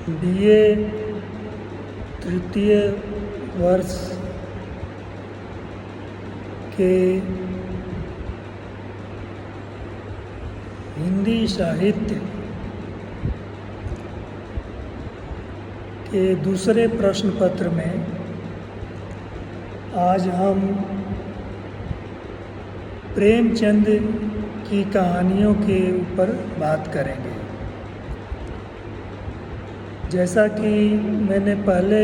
BA तृतीय वर्ष के हिंदी साहित्य के दूसरे प्रश्न पत्र में आज हम प्रेमचंद की कहानियों के ऊपर बात करेंगे। जैसा कि मैंने पहले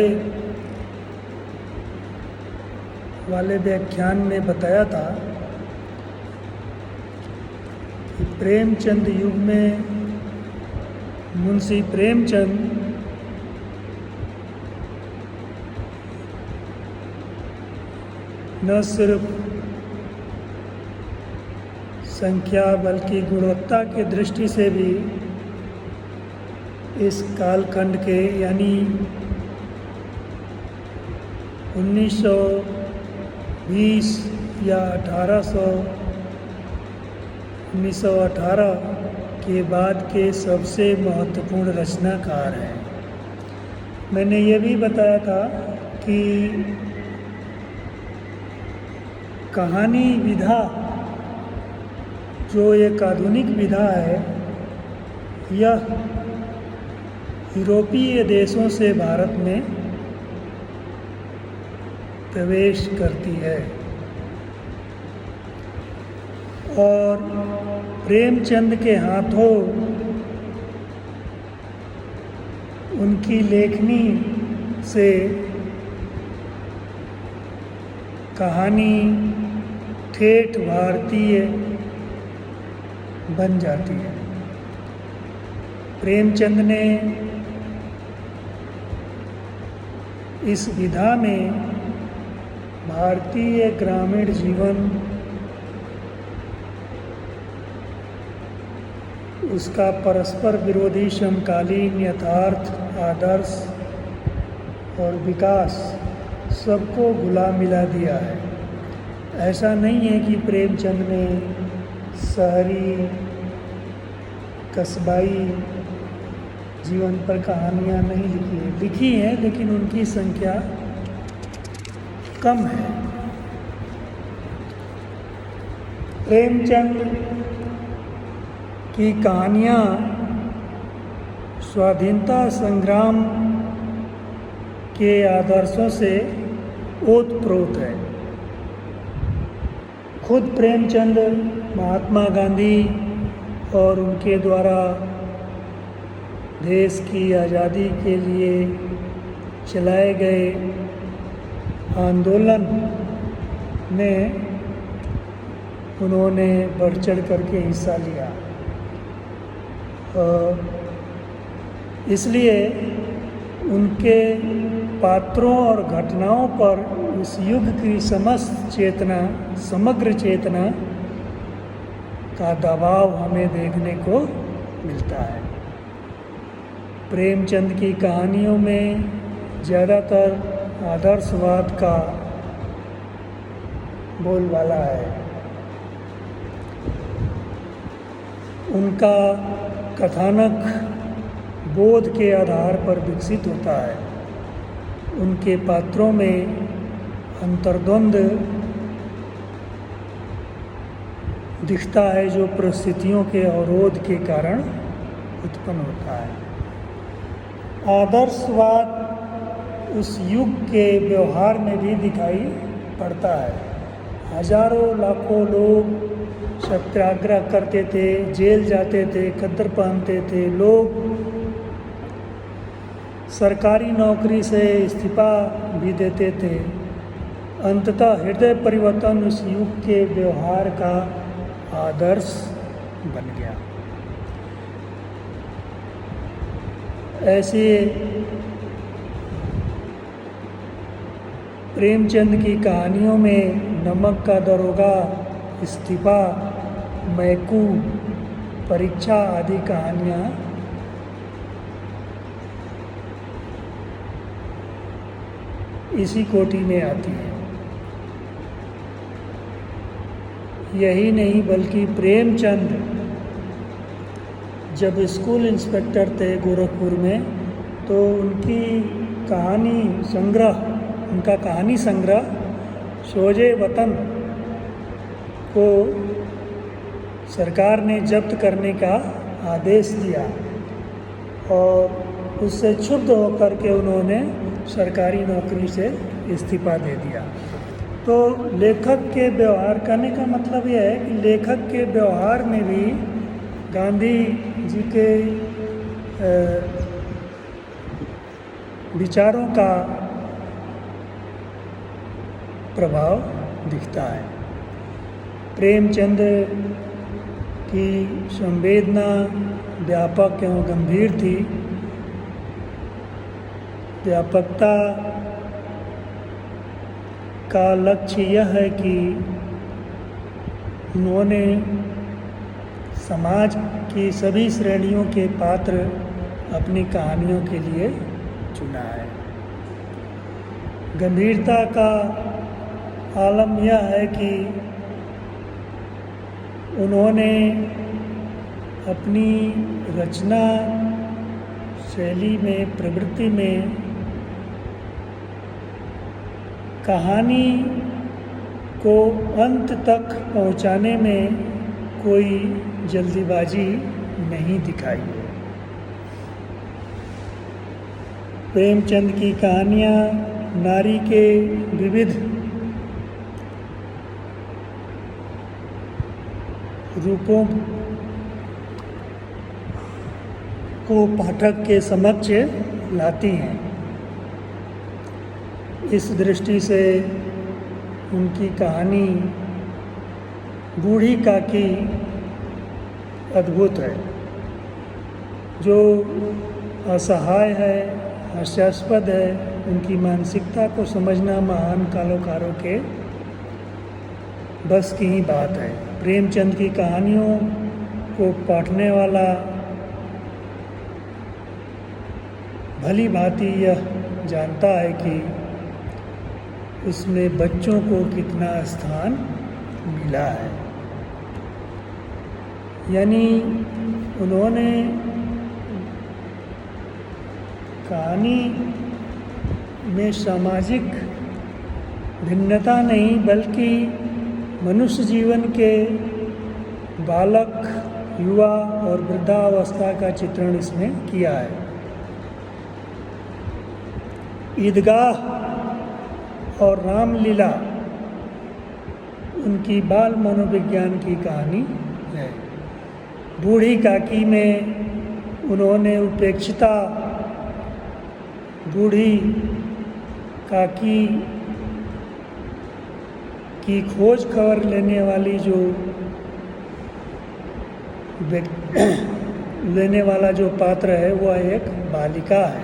वाले व्याख्यान में बताया था कि प्रेमचंद युग में मुंशी प्रेमचंद न सिर्फ संख्या बल्कि गुणवत्ता की दृष्टि से भी इस कालखंड के यानी 1920 या 1918 के बाद के सबसे महत्वपूर्ण रचनाकार हैं। मैंने ये भी बताया था कि कहानी विधा जो एक आधुनिक विधा है, यह यूरोपीय देशों से भारत में प्रवेश करती है और प्रेमचंद के हाथों उनकी लेखनी से कहानी ठेठ भारतीय बन जाती है। प्रेमचंद ने इस विधा में भारतीय ग्रामीण जीवन, उसका परस्पर विरोधी समकालीन यथार्थ, आदर्श और विकास सबको घुला मिला दिया है। ऐसा नहीं है कि प्रेमचंद ने शहरी कस्बाई जीवन पर कहानियाँ नहीं लिखी हैं, लेकिन उनकी संख्या कम है। प्रेमचंद की कहानियाँ स्वाधीनता संग्राम के आदर्शों से ओतप्रोत है। खुद प्रेमचंद महात्मा गांधी और उनके द्वारा देश की आज़ादी के लिए चलाए गए आंदोलन में उन्होंने बढ़ चढ़ करके हिस्सा लिया। इसलिए उनके पात्रों और घटनाओं पर उस युग की समग्र चेतना का दबाव हमें देखने को मिलता है। प्रेमचंद की कहानियों में ज़्यादातर आदर्शवाद का बोलबाला है। उनका कथानक बोध के आधार पर विकसित होता है। उनके पात्रों में अंतर्द्वंद दिखता है जो परिस्थितियों के अवरोध के कारण उत्पन्न होता है। आदर्शवाद उस युग के व्यवहार में भी दिखाई पड़ता है। हजारों लाखों लोग सत्याग्रह करते थे, जेल जाते थे, खद्दर पहनते थे, लोग सरकारी नौकरी से इस्तीफा भी देते थे। अंततः हृदय परिवर्तन उस युग के व्यवहार का आदर्श बन गया। ऐसे प्रेमचंद की कहानियों में नमक का दरोगा, इस्तीफा, मैकू, परीक्षा आदि कहानियाँ इसी कोटि में आती है। यही नहीं बल्कि प्रेमचंद जब स्कूल इंस्पेक्टर थे गोरखपुर में, तो उनकी उनका कहानी संग्रह शोजे वतन को सरकार ने जब्त करने का आदेश दिया और उससे क्षुब्ध होकर के उन्होंने सरकारी नौकरी से इस्तीफा दे दिया। तो लेखक के व्यवहार करने का मतलब यह है कि लेखक के व्यवहार में भी गांधी जी के विचारों का प्रभाव दिखता है। प्रेमचंद की संवेदना व्यापक एवं गंभीर थी। व्यापकता का लक्ष्य यह है कि उन्होंने समाज की सभी श्रेणियों के पात्र अपनी कहानियों के लिए चुना है। गंभीरता का आलम यह है कि उन्होंने अपनी रचना शैली में, प्रवृत्ति में कहानी को अंत तक पहुंचाने में कोई जल्दीबाजी नहीं दिखाई है। प्रेमचंद की कहानियाँ नारी के विविध रूपों को पाठक के समक्ष लाती हैं। इस दृष्टि से उनकी कहानी बूढ़ी काकी अद्भुत है, जो असहाय है, हास्यास्पद है। उनकी मानसिकता को समझना महान कलाकारों के बस की ही बात है। प्रेमचंद की कहानियों को पढ़ने वाला भली भांति यह जानता है कि उसमें बच्चों को कितना स्थान मिला है। यानी उन्होंने कहानी में सामाजिक भिन्नता नहीं बल्कि मनुष्य जीवन के बालक, युवा और वृद्धावस्था का चित्रण इसमें किया है। ईदगाह और रामलीला उनकी बाल मनोविज्ञान की कहानी है। बूढ़ी काकी में उन्होंने उपेक्षिता, बूढ़ी काकी की खोज खबर लेने वाली लेने वाला जो पात्र है वह एक बालिका है,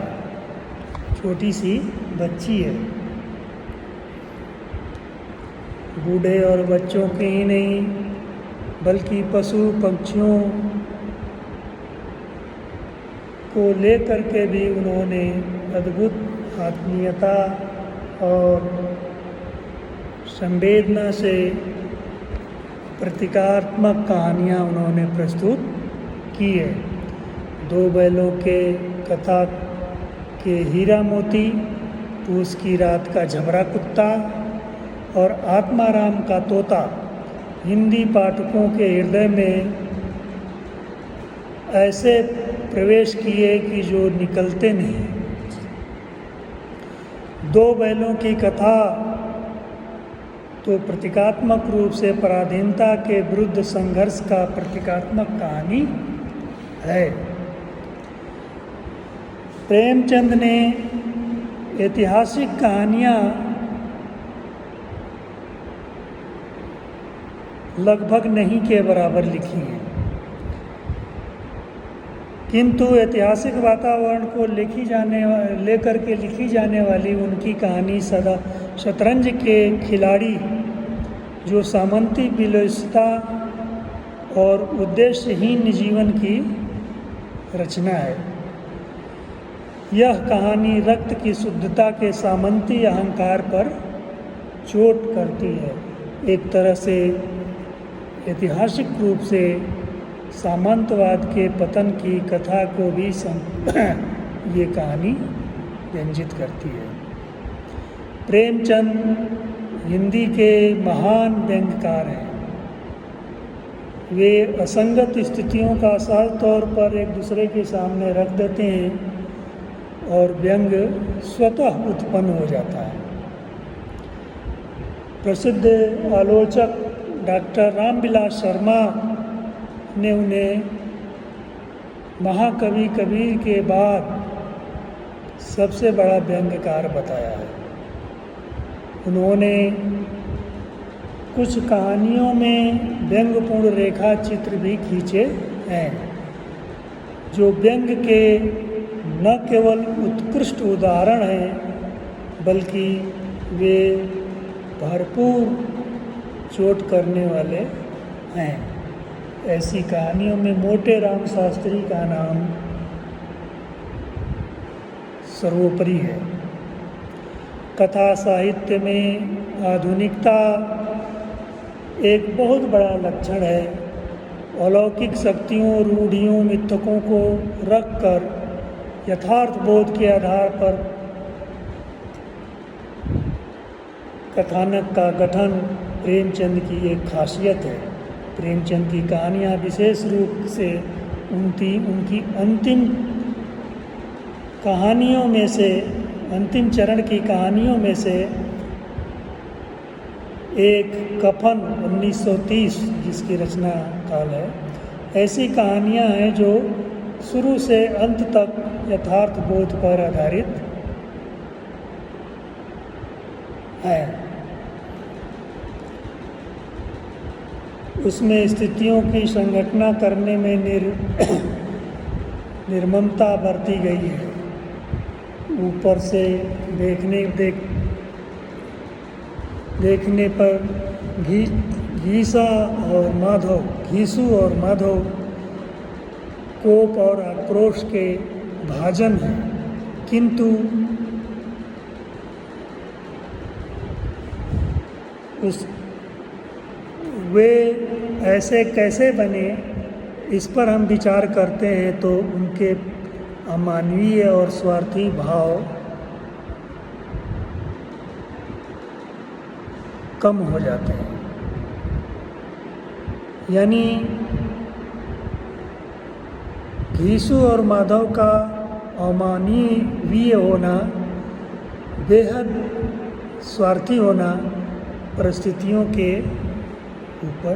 छोटी सी बच्ची है। बूढ़े और बच्चों के ही नहीं बल्कि पशु पक्षियों को लेकर के भी उन्होंने अद्भुत आत्मीयता और संवेदना से प्रतीकात्मक कहानियाँ उन्होंने प्रस्तुत की है। दो बैलों के कथा के हीरा मोती, पूस की रात का झबरा कुत्ता और आत्माराम का तोता हिंदी पाठकों के हृदय में ऐसे प्रवेश किए कि जो निकलते नहीं। दो बैलों की कथा तो प्रतीकात्मक रूप से पराधीनता के विरुद्ध संघर्ष का प्रतीकात्मक कहानी है। प्रेमचंद ने ऐतिहासिक कहानियाँ लगभग नहीं के बराबर लिखी हैं, किंतु ऐतिहासिक वातावरण को लेकर के लिखी जाने वाली उनकी कहानी सदा शतरंज के खिलाड़ी जो सामंती विलासिता और उद्देश्यहीन जीवन की रचना है। यह कहानी रक्त की शुद्धता के सामंती अहंकार पर चोट करती है। एक तरह से ऐतिहासिक रूप से सामंतवाद के पतन की कथा को भी ये कहानी व्यंजित करती है। प्रेमचंद हिंदी के महान व्यंग्यकार हैं। वे असंगत स्थितियों का सहज तौर पर एक दूसरे के सामने रख देते हैं और व्यंग स्वतः उत्पन्न हो जाता है। प्रसिद्ध आलोचक डॉक्टर रामविलास शर्मा ने उन्हें महाकवि कबीर के बाद सबसे बड़ा व्यंग्यकार बताया है। उन्होंने कुछ कहानियों में व्यंग्यपूर्ण रेखा चित्र भी खींचे हैं, जो व्यंग के न केवल उत्कृष्ट उदाहरण हैं, बल्कि वे भरपूर चोट करने वाले हैं। ऐसी कहानियों में मोटे राम शास्त्री का नाम सर्वोपरि है। कथा साहित्य में आधुनिकता एक बहुत बड़ा लक्षण है। अलौकिक शक्तियों, रूढ़ियों, मिथकों को रखकर यथार्थ बोध के आधार पर कथानक का गठन प्रेमचंद की एक खासियत है। प्रेमचंद की कहानियाँ विशेष रूप से उनकी अंतिम कहानियों में से, अंतिम चरण की कहानियों में से एक कफन 1930 जिसकी रचना काल है, ऐसी कहानियाँ हैं जो शुरू से अंत तक यथार्थ बोध पर आधारित है। उसमें स्थितियों की संघटना करने में निर्ममता बरती गई है। ऊपर से देखने पर घीसू और माधव कोप और आक्रोश के भाजन हैं, किंतु वे ऐसे कैसे बने, इस पर हम विचार करते हैं तो उनके अमानवीय और स्वार्थी भाव कम हो जाते हैं। यानी घीसू और माधव का अमानवीय होना, बेहद स्वार्थी होना परिस्थितियों के ऊपर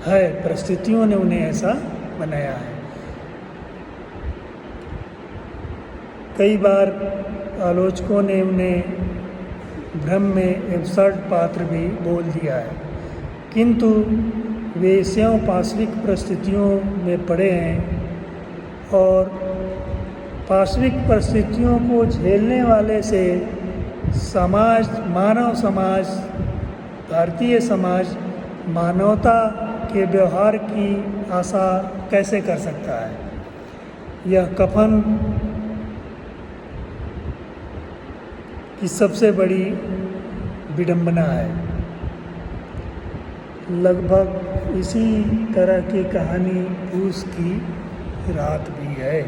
है। परिस्थितियों ने उन्हें ऐसा बनाया है। कई बार आलोचकों ने उन्हें भ्रम में एब्सर्ड पात्र भी बोल दिया है, किंतु वे स्वयं पार्श्विक परिस्थितियों में पड़े हैं और पार्श्विक परिस्थितियों को झेलने वाले से समाज, मानव समाज, भारतीय समाज मानवता के व्यवहार की आशा कैसे कर सकता है। यह कफन की सबसे बड़ी विडंबना है। लगभग इसी तरह की कहानी पूस की रात भी है।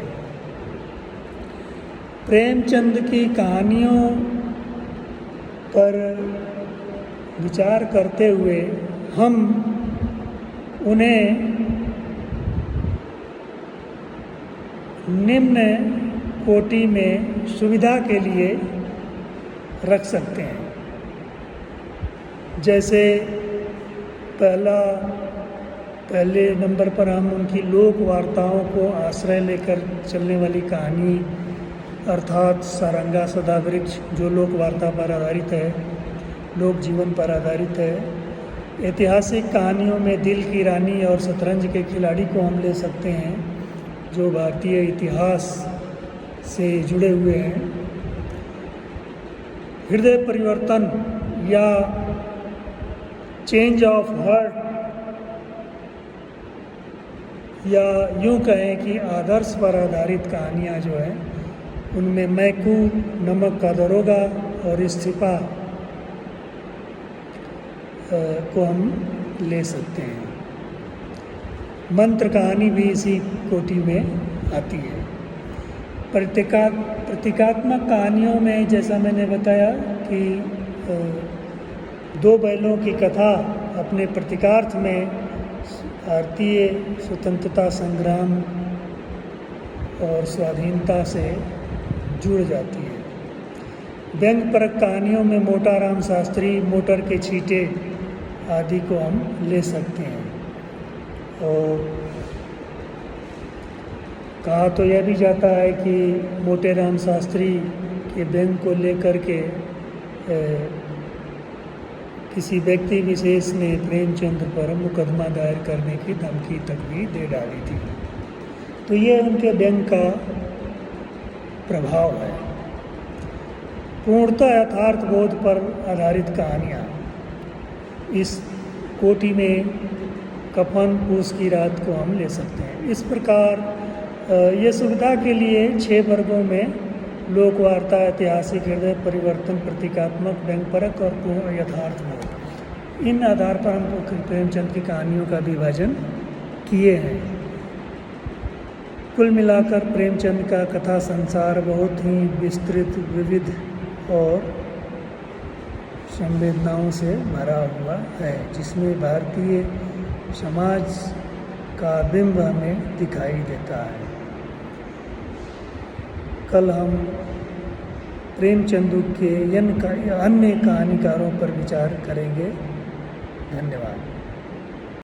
प्रेमचंद की कहानियों पर विचार करते हुए हम उन्हें निम्न कोटि में सुविधा के लिए रख सकते हैं। जैसे पहले नंबर पर हम उनकी लोक वार्ताओं को आश्रय लेकर चलने वाली कहानी अर्थात सारंगा सदा वृक्ष, जो लोक वार्ता पर आधारित है, लोक जीवन पर आधारित है। ऐतिहासिक कहानियों में दिल की रानी और शतरंज के खिलाड़ी को हम ले सकते हैं, जो भारतीय इतिहास से जुड़े हुए हैं। हृदय परिवर्तन या चेंज ऑफ हार्ट, या यूँ कहें कि आदर्श पर आधारित कहानियाँ जो हैं, उनमें मैकू, नमक का दरोगा और इस्तीफा को हम ले सकते हैं। मंत्र कहानी भी इसी कोटि में आती है। प्रतीकात्मक कहानियों में जैसा मैंने बताया कि दो बैलों की कथा अपने प्रतीकार्थ में भारतीय स्वतंत्रता संग्राम और स्वाधीनता से जुड़ जाती है। व्यंग्यपरक कहानियों में मोटा राम शास्त्री, मोटर के छींटे आदि को हम ले सकते हैं। और कहा तो यह भी जाता है कि मोटे राम शास्त्री के व्यंग को लेकर के किसी व्यक्ति विशेष ने प्रेमचंद्र पर मुकदमा दायर करने की धमकी तक भी दे डाली थी। तो ये उनके व्यंग का प्रभाव है। पूर्णतः यथार्थ बोध पर आधारित कहानियाँ इस कोटि में कफन पूस की रात को हम ले सकते हैं। इस प्रकार ये सुविधा के लिए 6 वर्गों में लोक वार्ता, ऐतिहासिक, हृदय परिवर्तन, प्रतीकात्मक, व्यंग्यपरक और पूर्ण यथार्थ बोध, इन आधार पर हम प्रेमचंद की कहानियों का विभाजन किए हैं। कुल मिलाकर प्रेमचंद का कथा संसार बहुत ही विस्तृत, विविध और संवेदनाओं से भरा हुआ है, जिसमें भारतीय समाज का बिंब हमें दिखाई देता है। कल हम प्रेमचंद के अन्य कहानीकारों पर विचार करेंगे। धन्यवाद।